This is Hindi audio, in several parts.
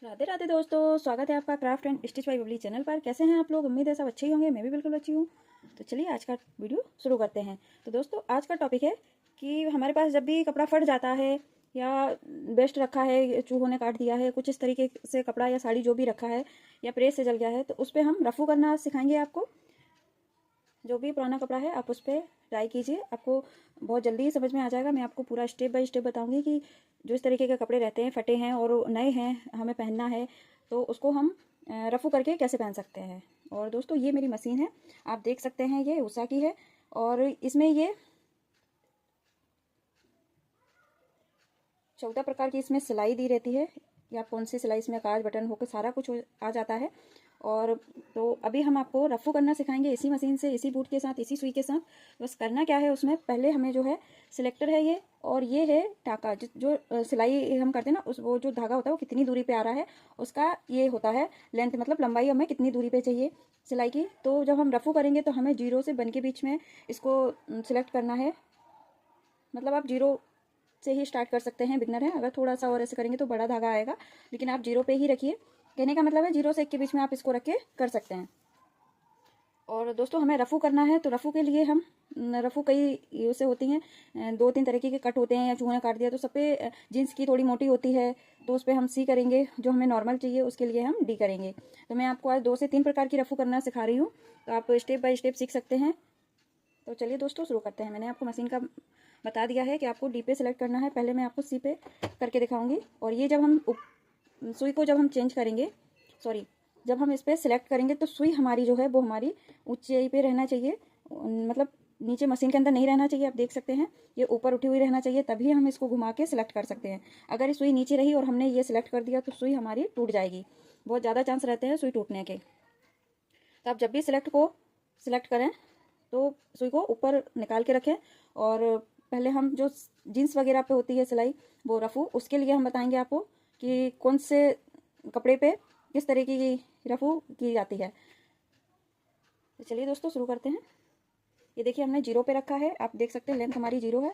राधे राधे दोस्तों, स्वागत है आपका craft and stitch bye Babli channel पर। कैसे हैं आप लोग? उम्मीद है सब अच्छे ही होंगे। मैं भी बिल्कुल अच्छी हूँ। तो चलिए आज का वीडियो शुरू करते हैं। तो दोस्तों आज का टॉपिक है कि हमारे पास जब भी कपड़ा फट जाता है या वेस्ट रखा है, चूहों ने काट दिया है, कुछ इस तरीके से कपड़ा या साड़ी जो भी रखा है या प्रेस से जल गया है, तो उस पर हम रफू करना सिखाएंगे आपको। जो भी पुराना कपड़ा है आप उस पर ट्राई कीजिए, आपको बहुत जल्दी ही समझ में आ जाएगा। मैं आपको पूरा स्टेप बाय स्टेप बताऊंगी कि जो इस तरीके के कपड़े रहते हैं, फटे हैं और नए हैं, हमें पहनना है, तो उसको हम रफू करके कैसे पहन सकते हैं। और दोस्तों ये मेरी मशीन है, आप देख सकते हैं, ये उषा की है और इसमें ये 14 प्रकार की इसमें सिलाई दी रहती है कि आप कौन सी सिलाई, इसमें काज बटन होकर सारा कुछ आ जाता है। और तो अभी हम आपको रफू करना सिखाएंगे इसी मशीन से, इसी बूट के साथ, इसी सुई के साथ। बस करना क्या है, उसमें पहले हमें जो है सिलेक्टर है ये, और ये है टाका। जो सिलाई हम करते हैं ना, उस वो जो धागा होता है वो कितनी दूरी पे आ रहा है उसका ये होता है लेंथ, मतलब लंबाई हमें कितनी दूरी पे चाहिए सिलाई की। तो जब हम रफू करेंगे तो हमें 0 से 1 के बीच में इसको सिलेक्ट करना है। मतलब आप 0 से ही स्टार्ट कर सकते हैं, बिगनर है। अगर थोड़ा सा और ऐसे करेंगे तो बड़ा धागा आएगा, लेकिन आप 0 पे ही रखिए। कहने का मतलब है 0 से 1 के बीच में आप इसको रख के कर सकते हैं। और दोस्तों हमें रफू करना है, तो रफू के लिए हम रफू कई उससे होती हैं, 2-3 तरीके के कट होते हैं। या चूहों ने काट दिया तो सब पे जीन्स की थोड़ी मोटी होती है, तो उस पर हम सी करेंगे। जो हमें नॉर्मल चाहिए उसके लिए हम डी करेंगे। तो मैं आपको आज 2 से 3 प्रकार की रफू करना सिखा रही हूँ, तो आप स्टेप बाय स्टेप सीख सकते हैं। तो चलिए दोस्तों शुरू करते हैं। मैंने आपको मशीन का बता दिया है कि आपको डी पे सिलेक्ट करना है, पहले मैं आपको सी पे करके दिखाऊंगी। और ये जब हम सुई को जब हम चेंज करेंगे, सॉरी, जब हम इस पर सिलेक्ट करेंगे तो सुई हमारी जो है वो हमारी ऊंचाई पे रहना चाहिए, मतलब नीचे मशीन के अंदर नहीं रहना चाहिए। आप देख सकते हैं ये ऊपर उठी हुई रहना चाहिए, तभी हम इसको घुमा के सिलेक्ट कर सकते हैं। अगर ये सुई नीचे रही और हमने ये सिलेक्ट कर दिया तो सुई हमारी टूट जाएगी, बहुत ज़्यादा चांस रहते हैं सुई टूटने के। तो आप जब भी सिलेक्ट को सिलेक्ट करें तो सुई को ऊपर निकाल के रखें। और पहले हम जो जीन्स वगैरह पे होती है सिलाई, वो रफू, उसके लिए हम बताएंगे आपको कि कौन से कपड़े पे किस तरीके की रफू की जाती है। तो चलिए दोस्तों शुरू करते हैं। ये देखिए हमने 0 पे रखा है, आप देख सकते हैं लेंथ हमारी 0 है।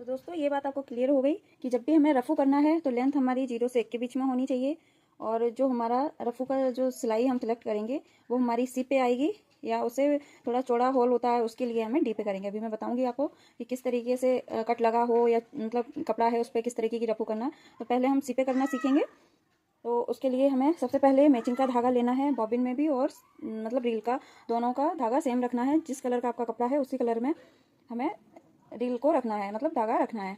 तो दोस्तों ये बात आपको क्लियर हो गई कि जब भी हमें रफू करना है तो लेंथ हमारी 0 से 1 के बीच में होनी चाहिए। और जो हमारा रफू का जो सिलाई हम सिलेक्ट करेंगे वो हमारी सी पे आएगी, या उसे थोड़ा चौड़ा होल होता है उसके लिए हमें डी पे करेंगे। अभी मैं बताऊंगी आपको कि किस तरीके से कट लगा हो या मतलब कपड़ा है उस पर किस तरीके की रफू करना। तो पहले हम सी पे करना सीखेंगे। तो उसके लिए हमें सबसे पहले मैचिंग का धागा लेना है, बॉबिन में भी और मतलब रील का, दोनों का धागा सेम रखना है। जिस कलर का आपका कपड़ा है उसी कलर में हमें रील को रखना है, मतलब धागा रखना है।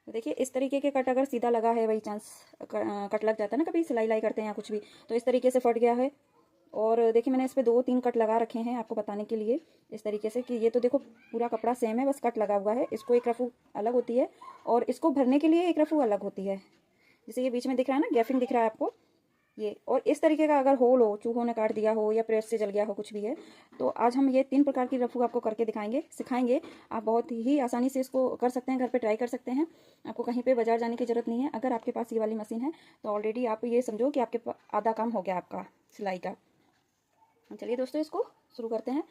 तो देखिए इस तरीके के कट अगर सीधा लगा है, बाई चांस कट लग जाता है ना, कभी सिलाई लाई करते हैं या कुछ भी, तो इस तरीके से फट गया है। और देखिए मैंने इस पे 2-3 कट लगा रखे हैं आपको बताने के लिए, इस तरीके से कि ये तो देखो पूरा कपड़ा सेम है, बस कट लगा हुआ है। इसको एक रफू अलग होती है और इसको भरने के लिए एक रफू अलग होती है। जैसे ये बीच में दिख रहा है ना, गैपिंग दिख रहा है आपको ये। और इस तरीके का अगर होल हो, चूहों ने काट दिया हो या प्रेस से जल गया हो, कुछ भी है, तो आज हम ये 3 प्रकार की रफू आपको करके सिखाएंगे। आप बहुत ही आसानी से इसको कर सकते हैं, घर पे ट्राई कर सकते हैं। आपको कहीं पे बाजार जाने की जरूरत नहीं है। अगर आपके पास ये वाली मशीन है तो ऑलरेडी आप ये समझो कि आपके आधा काम हो गया आपका सिलाई का। चलिए दोस्तों इसको शुरू करते हैं।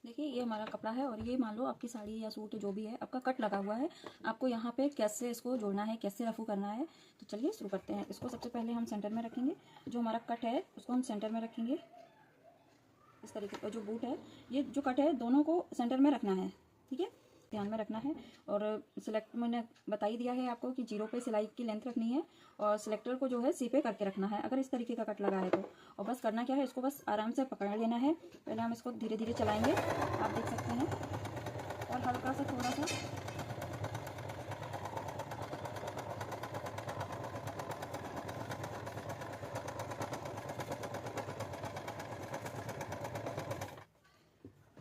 देखिए ये हमारा कपड़ा है और ये मान लो आपकी साड़ी या सूट जो भी है आपका कट लगा हुआ है। आपको यहाँ पे कैसे इसको जोड़ना है, कैसे रफू करना है, तो चलिए शुरू करते हैं। इसको सबसे पहले हम सेंटर में रखेंगे। जो हमारा कट है उसको हम सेंटर में रखेंगे इस तरीके का। जो बूट है, ये जो कट है दोनों को सेंटर में रखना है, ठीक है, ध्यान में रखना है। और सिलेक्ट मैंने बता ही दिया है आपको कि 0 पे सिलाई की लेंथ रखनी है और सिलेक्टर को जो है सी पे करके रखना है अगर इस तरीके का कट लगा है तो। और बस करना क्या है, इसको बस आराम से पकड़ लेना है। पहले हम इसको धीरे धीरे चलाएंगे, आप देख सकते हैं, और हल्का सा थोड़ा सा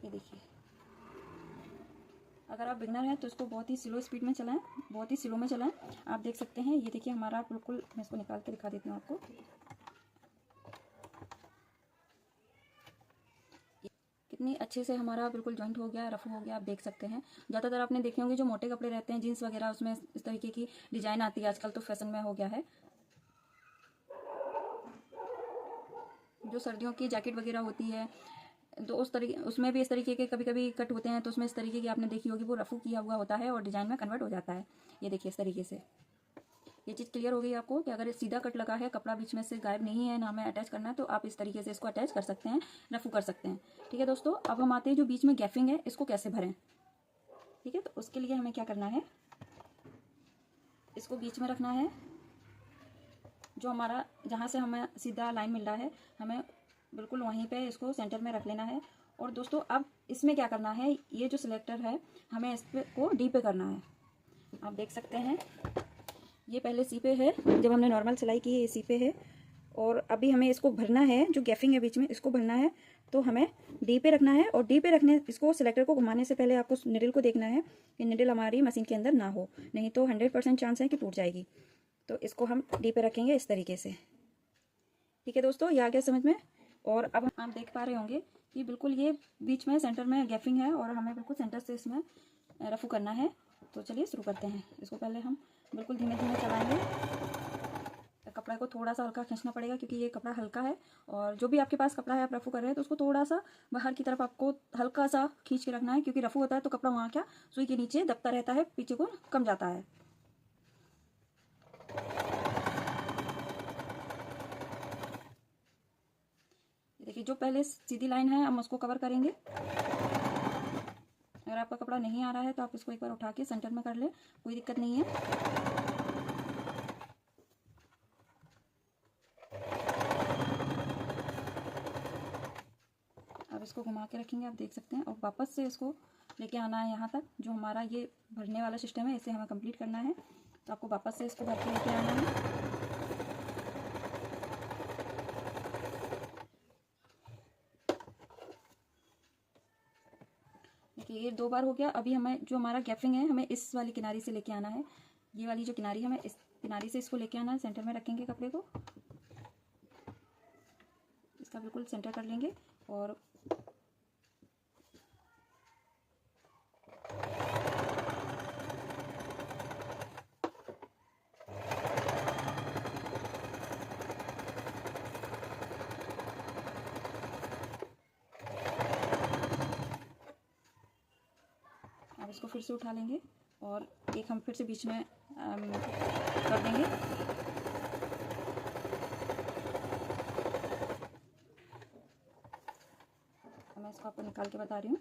ये देखिए। अगर आप बिगनर हैं तो इसको बहुत ही स्लो स्पीड में चलाएं, बहुत ही स्लो में चलाएं। आप देख सकते हैं ये देखिए हमारा बिल्कुल, मैं इसको निकाल के दिखा देती हूँ आपको। कितनी अच्छे से हमारा बिल्कुल जॉइंट हो गया, रफ हो गया, आप देख सकते हैं। ज़्यादातर आपने देखे होंगे जो मोटे कपड़े रहते हैं, जीन्स वगैरह, उसमें इस तरीके की डिजाइन आती है आजकल, तो फैशन में हो गया है। जो सर्दियों की जैकेट वगैरह होती है, तो उस तरीके उसमें भी इस तरीके के कभी कभी कट होते हैं, तो उसमें इस तरीके की आपने देखी होगी, वो रफू किया हुआ होता है और डिजाइन में कन्वर्ट हो जाता है। ये देखिए इस तरीके से। ये चीज़ क्लियर हो गई आपको कि अगर सीधा कट लगा है, कपड़ा बीच में से गायब नहीं है, ना हमें अटैच करना है, तो आप इस तरीके से इसको अटैच कर सकते हैं, रफू कर सकते हैं। ठीक है दोस्तों, अब हम आते हैं जो बीच में गैपिंग है, इसको कैसे भरें। ठीक है, तो उसके लिए हमें क्या करना है, इसको बीच में रखना है। जो हमारा जहाँ से हमें सीधा लाइन मिल रहा है, हमें बिल्कुल वहीं पे इसको सेंटर में रख लेना है। और दोस्तों अब इसमें क्या करना है, ये जो सिलेक्टर है हमें इस पे को डी पे करना है। आप देख सकते हैं ये पहले सी पे है, जब हमने नॉर्मल सिलाई की है ये सी पे है, और अभी हमें इसको भरना है, जो गैपिंग है बीच में इसको भरना है, तो हमें डी पे रखना है। और डी पे रखने, इसको सिलेक्टर को घुमाने से पहले आपको निडल को देखना है कि निडल हमारी मशीन के अंदर ना हो, नहीं तो 100% चांस है कि टूट जाएगी। तो इसको हम डी पे रखेंगे इस तरीके से। ठीक है दोस्तों, ये आ गया समझ में। और अब आप देख पा रहे होंगे कि बिल्कुल ये बीच में सेंटर में गैपिंग है और हमें बिल्कुल सेंटर से इसमें रफू करना है। तो चलिए शुरू करते हैं। इसको पहले हम बिल्कुल धीमे धीमे चलाएंगे। कपड़ा को थोड़ा सा हल्का खींचना पड़ेगा क्योंकि ये कपड़ा हल्का है, और जो भी आपके पास कपड़ा है आप रफू कर रहे हैं तो उसको थोड़ा सा बाहर की तरफ आपको हल्का सा खींच के रखना है, क्योंकि रफू होता है तो कपड़ा वहाँ क्या सुई के नीचे दबता रहता है, पीछे को कम जाता है। देखिए जो पहले सीधी लाइन है हम उसको कवर करेंगे। अगर आपका कपड़ा नहीं आ रहा है तो आप इसको एक बार उठा के सेंटर में कर ले, कोई दिक्कत नहीं है। अब इसको घुमा के रखेंगे, आप देख सकते हैं, और वापस से इसको लेके आना है यहाँ तक। जो हमारा ये भरने वाला सिस्टम है इसे हमें कंप्लीट करना है, तो आपको वापस से इसको भर के लेके आना है। देखिए ये 2 बार हो गया। अभी हमें जो हमारा गैपिंग है हमें इस वाली किनारी से लेके आना है। ये वाली जो किनारी है हमें इस किनारी से इसको लेके आना है, सेंटर में रखेंगे कपड़े को, इसका बिल्कुल सेंटर कर लेंगे। और अब इसको फिर से उठा लेंगे और एक हम फिर से बीच में कर देंगे। मैं इसको आपको निकाल के बता रही हूँ।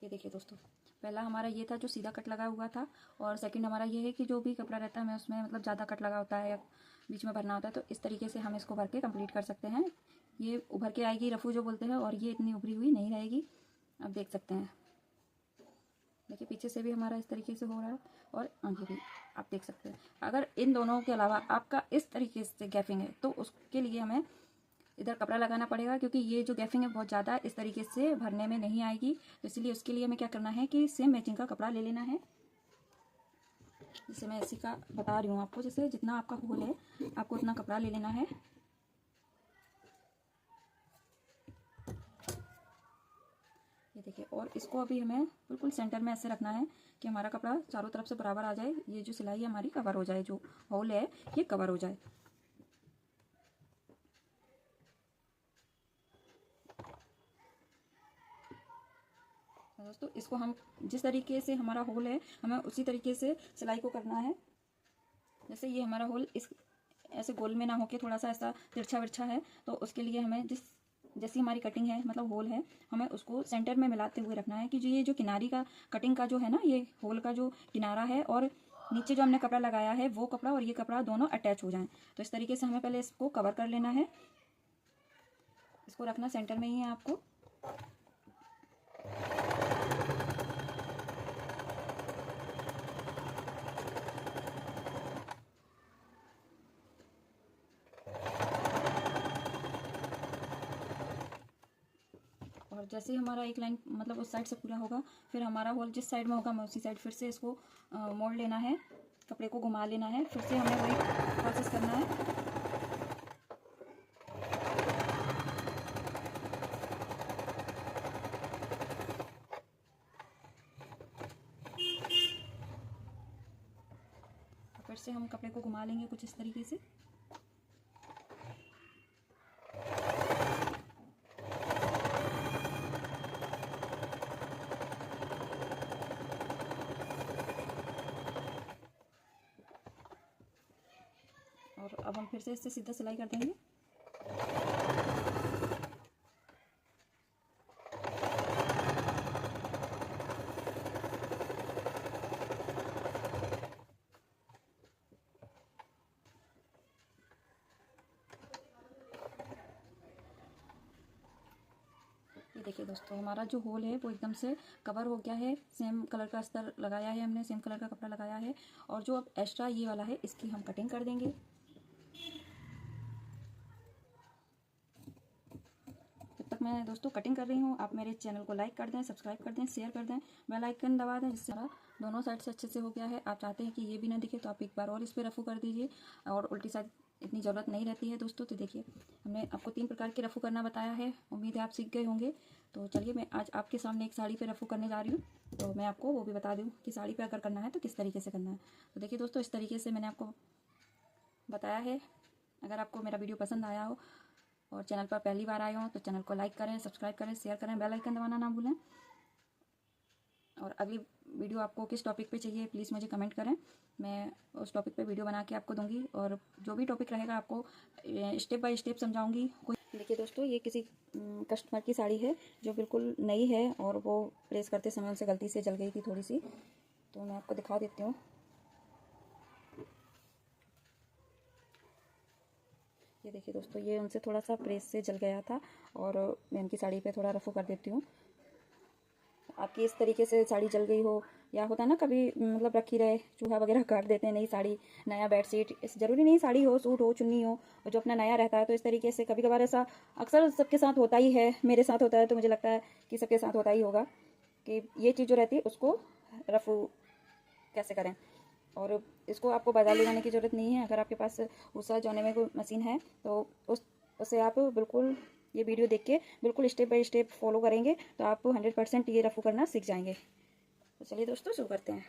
ये देखिए दोस्तों, पहला हमारा ये था जो सीधा कट लगा हुआ था, और सेकंड हमारा ये है कि जो भी कपड़ा रहता है हमें उसमें मतलब ज़्यादा कट लगा होता है या बीच में भरना होता है, तो इस तरीके से हम इसको भर के कंप्लीट कर सकते हैं। ये उभर के आएगी रफू जो बोलते हैं, और ये इतनी उभरी हुई नहीं रहेगी। आप देख सकते हैं, देखिए पीछे से भी हमारा इस तरीके से हो रहा है और आगे भी आप देख सकते हैं। अगर इन दोनों के अलावा आपका इस तरीके से गैपिंग है तो उसके लिए हमें इधर कपड़ा लगाना पड़ेगा, क्योंकि ये जो गैपिंग है बहुत ज़्यादा इस तरीके से भरने में नहीं आएगी। तो इसलिए उसके लिए हमें क्या करना है कि सेम मैचिंग का कपड़ा ले लेना है। जैसे मैं इसी का बता रही हूँ आपको, जैसे जितना आपका होल है आपको उतना कपड़ा ले लेना है। ये देखिए, और इसको अभी हमें बिल्कुल सेंटर में ऐसे रखना है कि हमारा कपड़ा चारों तरफ से बराबर आ जाए। ये जो सिलाई है हमारी कवर हो जाए, जो होल है ये कवर हो जाए। दोस्तों इसको हम जिस तरीके से हमारा होल है हमें उसी तरीके से सिलाई को करना है। जैसे ये हमारा होल इस ऐसे गोल में ना होके थोड़ा सा ऐसा तिरछा विरछा है, तो उसके लिए हमें जैसी हमारी कटिंग है मतलब होल है, हमें उसको सेंटर में मिलाते हुए रखना है कि जो किनारी का कटिंग का जो है ना, ये होल का जो किनारा है और नीचे जो हमने कपड़ा लगाया है वो कपड़ा और ये कपड़ा दोनों अटैच हो जाएं। तो इस तरीके से हमें पहले इसको कवर कर लेना है। इसको रखना सेंटर में ही है आपको। और जैसे ही हमारा एक लाइन मतलब उस साइड से पूरा होगा, फिर हमारा होल जिस साइड में होगा हमें उसी साइड फिर से इसको मोड़ लेना है, कपड़े को घुमा लेना है, फिर से हमें वही प्रोसेस करना है। फिर से हम कपड़े को घुमा लेंगे कुछ इस तरीके से। अब हम फिर से इससे सीधा सिलाई कर देंगे। ये देखिए दोस्तों, हमारा जो होल है वो एकदम से कवर हो गया है। सेम कलर का अस्तर लगाया है हमने, सेम कलर का कपड़ा लगाया है। और जो अब एक्स्ट्रा ये वाला है इसकी हम कटिंग कर देंगे। जब तक मैं दोस्तों कटिंग कर रही हूँ, आप मेरे चैनल को लाइक कर दें, सब्सक्राइब कर दें, शेयर कर दें, बेल आइकन दबा दें, जिससे दोनों साइड से अच्छे से हो गया है। आप चाहते हैं कि ये भी ना दिखे तो आप एक बार और इस पर रफू कर दीजिए, और उल्टी साइड इतनी ज़रूरत नहीं रहती है दोस्तों। तो देखिए, हमने आपको 3 प्रकार के रफू करना बताया है। उम्मीद है आप सीख गए होंगे। तो चलिए, मैं आज आपके सामने एक साड़ी पे रफू करने जा रही हूँ, तो मैं आपको वो भी बता दूँ कि साड़ी पे अगर करना है तो किस तरीके से करना है। तो देखिए दोस्तों, इस तरीके से मैंने आपको बताया है। अगर आपको मेरा वीडियो पसंद आया हो और चैनल पर पहली बार आए हो तो चैनल को लाइक करें, सब्सक्राइब करें, शेयर करें, बेल आइकन दबाना ना भूलें। और अगली वीडियो आपको किस टॉपिक पे चाहिए प्लीज़ मुझे कमेंट करें, मैं उस टॉपिक पे वीडियो बना के आपको दूंगी। और जो भी टॉपिक रहेगा आपको स्टेप बाय स्टेप समझाऊंगी। देखिए दोस्तों, ये किसी कस्टमर की साड़ी है जो बिल्कुल नई है, और वो प्रेस करते समय उनसे गलती से जल गई थी थोड़ी सी, तो मैं आपको दिखा देती हूँ। ये देखिए दोस्तों, ये उनसे थोड़ा सा प्रेस से जल गया था, और मैं उनकी साड़ी पे थोड़ा रफू कर देती हूँ। आपकी इस तरीके से साड़ी जल गई हो, या होता है ना कभी मतलब रखी रहे, चूहा वगैरह काट देते हैं नई साड़ी, नया बेडशीट, इस ज़रूरी नहीं साड़ी हो, सूट हो, चुन्नी हो, और जो अपना नया रहता है, तो इस तरीके से कभी कभार ऐसा अक्सर सबके साथ होता ही है। मेरे साथ होता है, तो मुझे लगता है कि सबके साथ होता ही होगा कि ये चीज़ जो रहती है उसको रफू कैसे करें। और इसको आपको बाजार ले जाने की ज़रूरत नहीं है। अगर आपके पास उषा जोने में कोई मशीन है तो उससे आप बिल्कुल ये वीडियो देख के बिल्कुल स्टेप बाय स्टेप फॉलो करेंगे तो आप 100% ये रफू करना सीख जाएंगे। तो चलिए दोस्तों, शुरू करते हैं।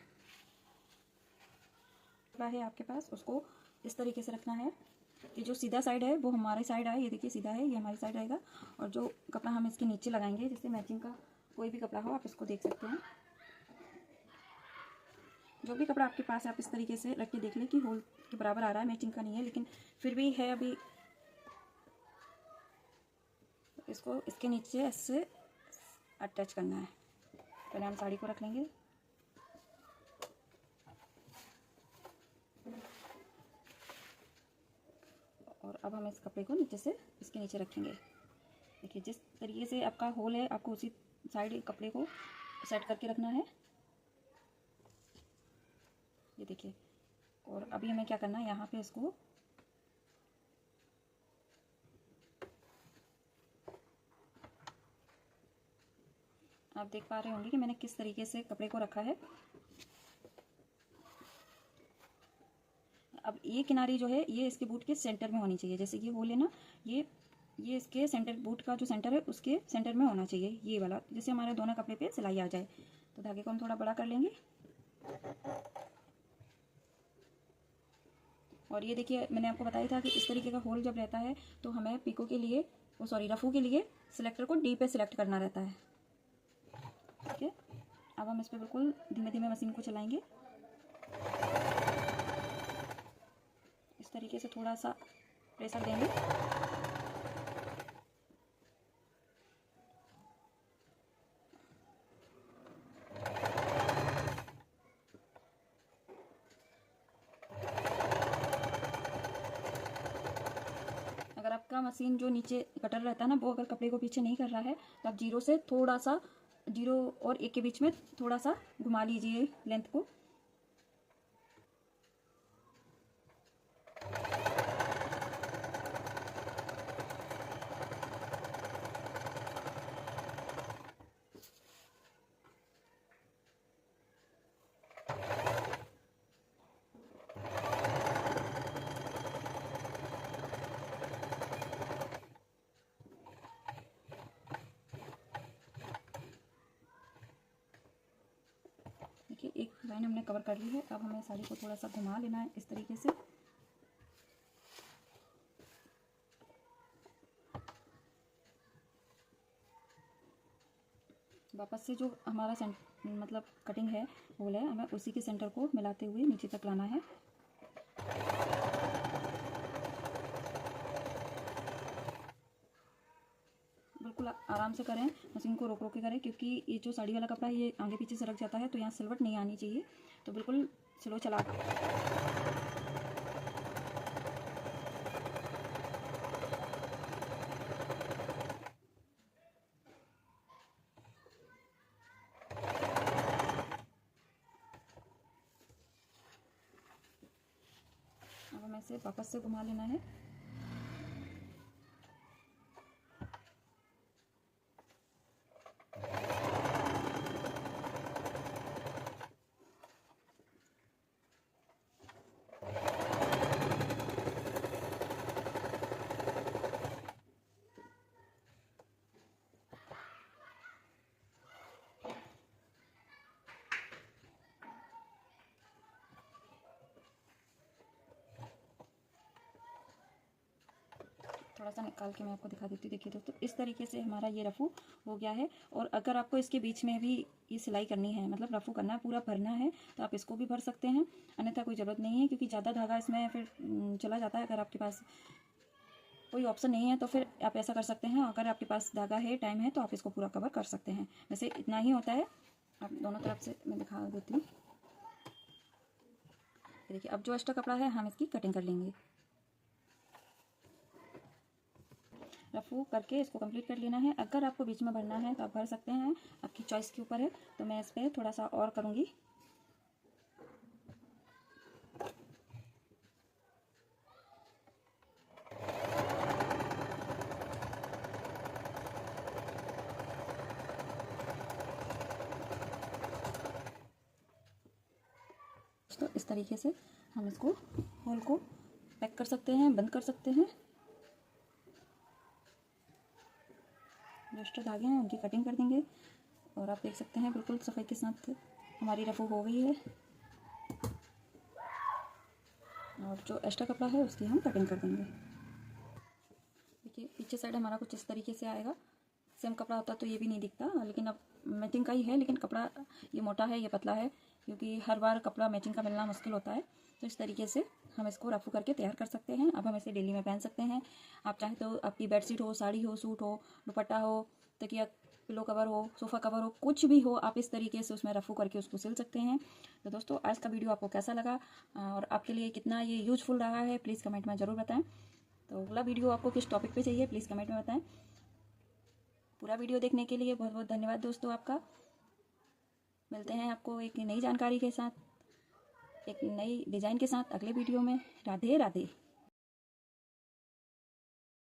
कपड़ा है आपके पास, उसको इस तरीके से रखना है कि जो सीधा साइड है वो हमारी साइड आए। ये देखिए सीधा है, ये हमारी साइड आएगा। और जो कपड़ा हम इसके नीचे लगाएंगे, जैसे मैचिंग का कोई भी कपड़ा हो, आप इसको देख सकते हैं। जो भी कपड़ा आपके पास है आप इस तरीके से रख के देख लें कि होल के बराबर आ रहा है। मैचिंग का नहीं है लेकिन फिर भी है। अभी इसको इसके नीचे ऐसे अटैच करना है। पहले हम साड़ी को रख लेंगे, और अब हम इस कपड़े को नीचे से इसके नीचे रखेंगे। देखिए, जिस तरीके से आपका होल है आपको उसी साइड कपड़े को सेट करके रखना है। ये देखिए, और अभी हमें क्या करना है, यहाँ पे इसको आप देख पा रहे होंगे कि मैंने किस तरीके से कपड़े को रखा है। अब ये किनारी जो है ये इसके बूट के सेंटर में होनी चाहिए। जैसे कि होल है ना, ये इसके सेंटर, बूट का जो सेंटर है उसके सेंटर में होना चाहिए ये वाला, जिससे हमारे दोनों कपड़े पे सिलाई आ जाए। तो धागे को हम थोड़ा बड़ा कर लेंगे। और ये देखिए, मैंने आपको बताया था कि इस तरीके का होल जब रहता है तो हमें पिको के लिए, रफू के लिए सिलेक्टर को डी पे सिलेक्ट करना रहता है। ठीक है, अब हम इस पर बिल्कुल धीमे धीमे मशीन को चलाएंगे। इस तरीके से थोड़ा सा प्रेशर देंगे। अगर आपका मशीन जो नीचे कटर रहता है ना, वो अगर कपड़े को पीछे नहीं कर रहा है तो आप जीरो से थोड़ा सा, 0 और 1 के बीच में थोड़ा सा घुमा लीजिए लेंथ को। देखिए, एक लाइन हमने कवर कर ली है। अब हमें साड़ी को थोड़ा सा घुमा लेना है इस तरीके से। वापस से जो हमारा मतलब कटिंग है, होल है, हमें उसी के सेंटर को मिलाते हुए नीचे तक लाना है। बिल्कुल आराम से करें, मशीन को रोक रोक के करें, क्योंकि ये जो साड़ी वाला कपड़ा है ये आगे पीछे सरक जाता है, तो यहाँ सिलवट नहीं आनी चाहिए। तो बिल्कुल स्लो चला। अब हमें इसे वापस से घुमा लेना है। थोड़ा सा निकाल के मैं आपको दिखा देती हूँ। देखिए दोस्तों, इस तरीके से हमारा ये रफ़ू हो गया है। और अगर आपको इसके बीच में भी ये सिलाई करनी है, मतलब रफ़ू करना है, पूरा भरना है, तो आप इसको भी भर सकते हैं, अन्यथा कोई ज़रूरत नहीं है, क्योंकि ज़्यादा धागा इसमें फिर चला जाता है। अगर आपके पास कोई ऑप्शन नहीं है तो फिर आप ऐसा कर सकते हैं, अगर आपके पास धागा है, टाइम है, तो आप इसको पूरा कवर कर सकते हैं। वैसे इतना ही होता है। आप दोनों तरफ से मैं दिखा देती हूँ। देखिए, अब जो एक्स्ट्रा कपड़ा है हम इसकी कटिंग कर लेंगे। रफ़ू करके इसको कंप्लीट कर लेना है। अगर आपको बीच में भरना है तो आप भर सकते हैं, आपकी चॉइस के ऊपर है। तो मैं इस पर थोड़ा सा और करूँगी। तो इस तरीके से हम इसको होल को पैक कर सकते हैं, बंद कर सकते हैं। जो एक्स्ट्रा धागे हैं उनकी कटिंग कर देंगे। और आप देख सकते हैं बिल्कुल सफाई के साथ हमारी रफ़ू हो गई है। और जो एक्स्ट्रा कपड़ा है उसकी हम कटिंग कर देंगे। देखिए, पीछे साइड हमारा कुछ इस तरीके से आएगा। सेम कपड़ा होता तो ये भी नहीं दिखता, लेकिन अब मैचिंग का ही है, लेकिन कपड़ा ये मोटा है, ये पतला है, क्योंकि हर बार कपड़ा मैचिंग का मिलना मुश्किल होता है। तो इस तरीके से हम इसको रफ़ू करके तैयार कर सकते हैं। अब हम इसे डेली में पहन सकते हैं। आप चाहे तो आपकी बेडशीट हो, साड़ी हो, सूट हो, दुपट्टा हो, तकिया, पिलो कवर हो, सोफ़ा कवर हो, कुछ भी हो, आप इस तरीके से उसमें रफ़ू करके उसको सिल सकते हैं। तो दोस्तों, आज का वीडियो आपको कैसा लगा और आपके लिए कितना ये यूज़फुल रहा है, प्लीज़ कमेंट में ज़रूर बताएं। तो अगला वीडियो आपको किस टॉपिक पे चाहिए, प्लीज़ कमेंट में बताएं। पूरा वीडियो देखने के लिए बहुत बहुत धन्यवाद दोस्तों आपका। मिलते हैं आपको एक नई जानकारी के साथ, एक नई डिज़ाइन के साथ अगले वीडियो में। राधे राधे।